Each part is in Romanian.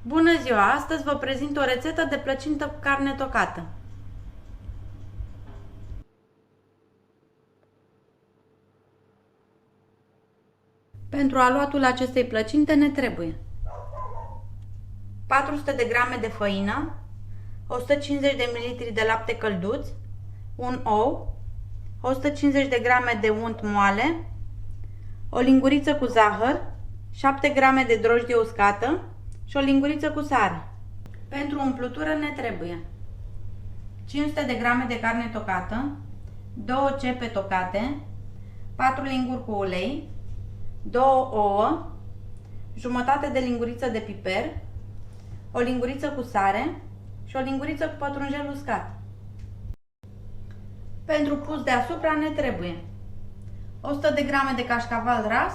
Bună ziua! Astăzi vă prezint o rețetă de plăcintă cu carne tocată. Pentru aluatul acestei plăcinte ne trebuie 400 de grame de făină, 150 de ml de lapte călduț, un ou, 150 de grame de unt moale, o linguriță cu zahăr, 7 grame de drojdie uscată și o linguriță cu sare. Pentru umplutură ne trebuie 500 de grame de carne tocată, 2 cepe tocate, 4 linguri cu ulei, 2 ouă, jumătate de linguriță de piper, o linguriță cu sare și o linguriță cu pătrunjel uscat. Pentru pus deasupra ne trebuie 100 de grame de cașcaval ras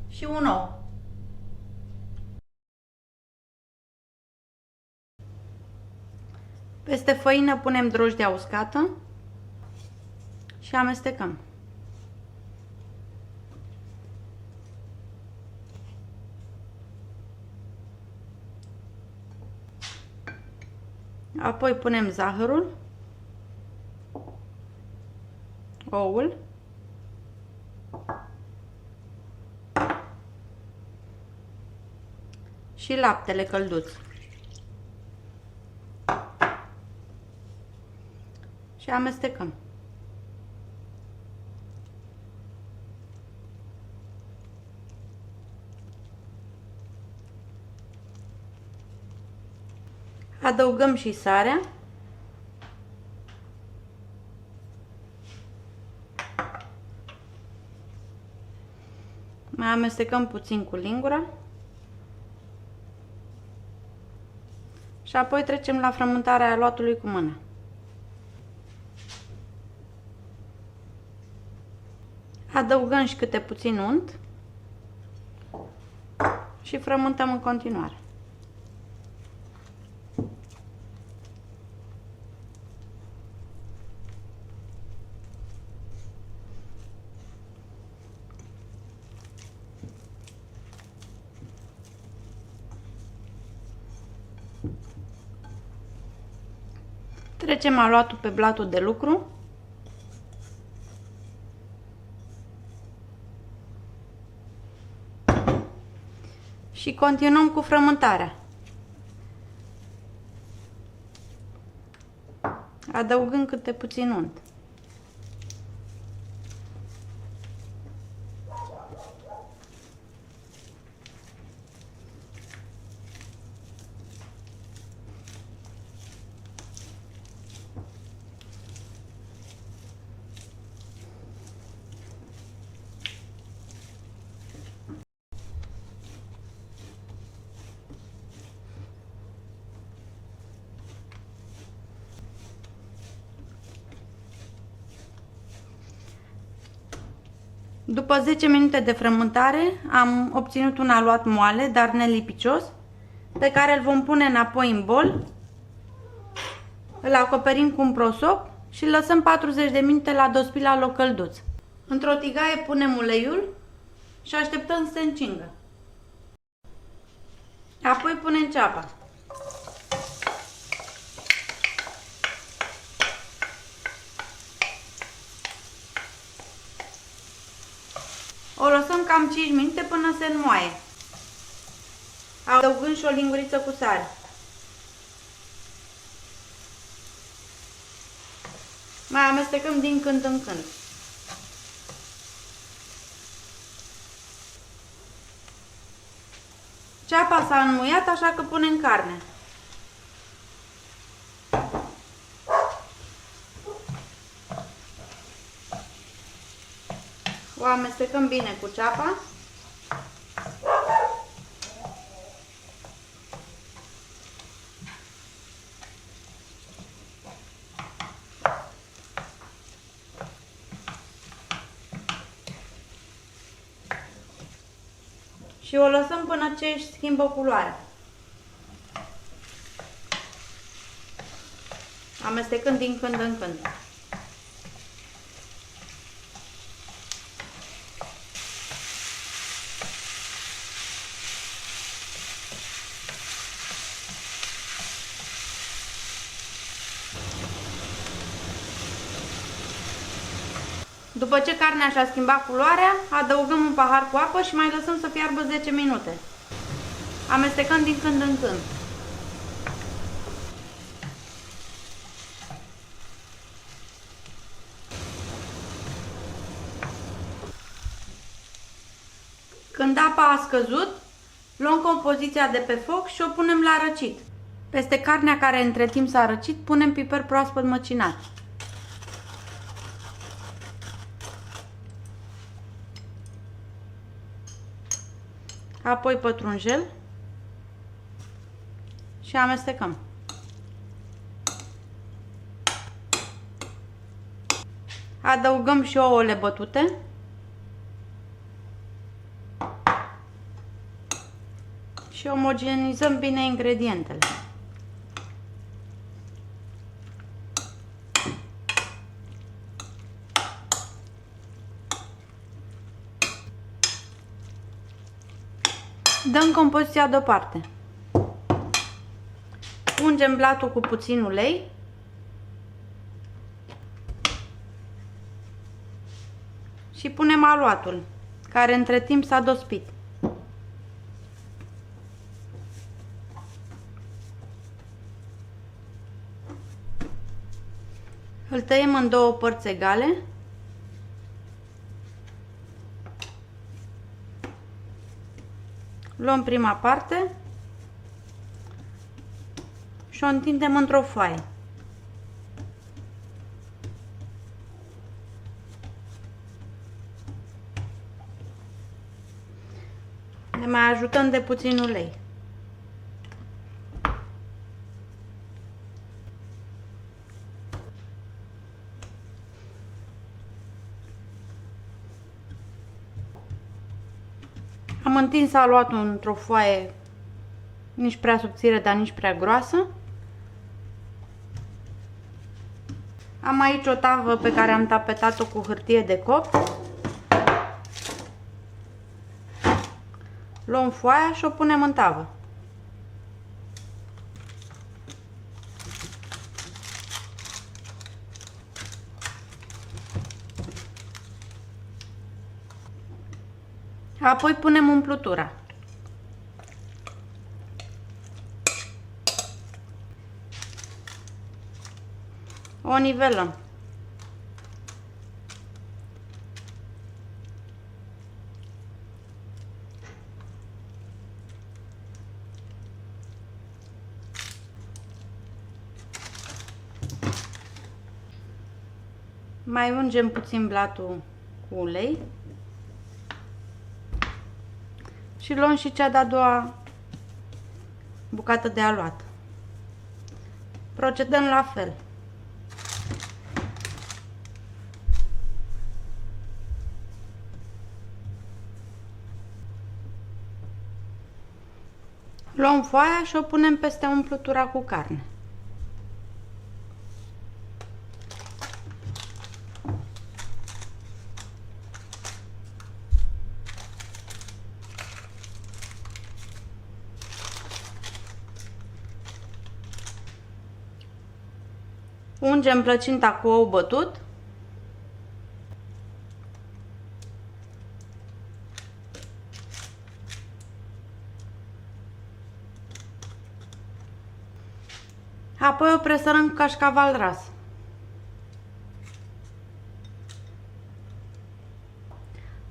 și un ou. Peste făină punem drojdia uscată și amestecăm. Apoi punem zahărul, oul, și laptele călduț. Și amestecăm. Adăugăm și sarea. Mai amestecăm puțin cu lingura. Și apoi trecem la frământarea aluatului cu mâna. Adăugăm și câte puțin unt și frământăm în continuare. Trecem aluatul pe blatul de lucru. Și continuăm cu frământarea. Adăugând câte puțin unt. După 10 minute de frământare am obținut un aluat moale, dar nelipicios, pe care îl vom pune înapoi în bol, îl acoperim cu un prosop și îl lăsăm 40 de minute la dospit la loc călduț. Într-o tigaie punem uleiul și așteptăm să se încingă. Apoi punem ceapa. O lăsăm cam 5 minute până se înmoaie, adăugând și o linguriță cu sare. Mai amestecăm din când în când. Ceapa s-a înmuiat, așa că punem carne. O amestecăm bine cu ceapa. Și o lăsăm până ce își schimbă culoarea. Amestecând din când în când. După ce carnea și-a schimbat culoarea, adăugăm un pahar cu apă și mai lăsăm să fiarbă 10 minute. Amestecăm din când în când. Când apa a scăzut, luăm compoziția de pe foc și o punem la răcit. Peste carnea care între timp s-a răcit, punem piper proaspăt măcinat. Apoi pătrunjel și amestecăm. Adăugăm și ouăle bătute. Și omogenizăm bine ingredientele. Dăm compoziția deoparte. Ungem blatul cu puțin ulei. Și punem aluatul, care între timp s-a dospit. Îl tăiem în două părți egale. Luăm prima parte și o întindem într-o foaie. Ne mai ajutăm de puțin ulei. Am întins aluatul într-o foaie nici prea subțire, dar nici prea groasă. Am aici o tavă pe care am tapetat-o cu hârtie de copt. Luăm foaia și o punem în tavă. Apoi punem umplutura. O nivelăm. Mai ungem puțin blatul cu ulei. Și luăm și cea de-a doua bucată de aluat. Procedăm la fel. Luăm foaia și o punem peste umplutura cu carne. Ungem plăcinta cu ou bătut. Apoi o presărăm cu cașcaval ras.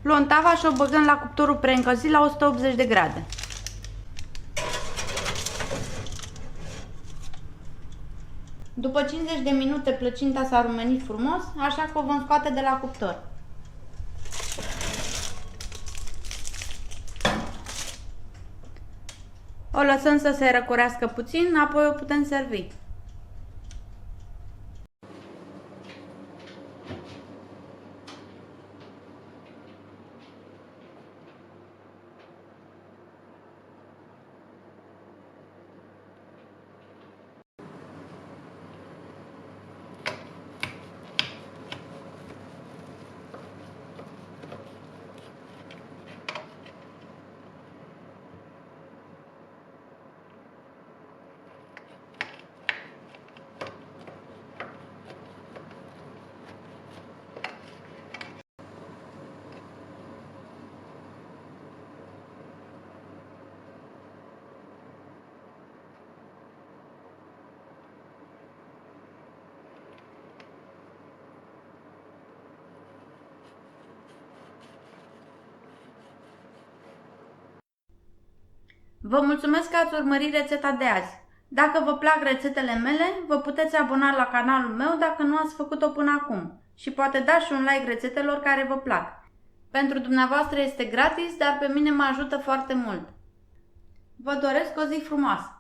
Luăm tava și o băgăm la cuptorul preîncălzit la 180 de grade. După 50 de minute plăcinta s-a rumenit frumos, așa că o vom scoate de la cuptor. O lăsăm să se răcorească puțin, apoi o putem servi. Vă mulțumesc că ați urmărit rețeta de azi. Dacă vă plac rețetele mele, vă puteți abona la canalul meu dacă nu ați făcut-o până acum și poate dați și un like rețetelor care vă plac. Pentru dumneavoastră este gratis, dar pe mine mă ajută foarte mult. Vă doresc o zi frumoasă!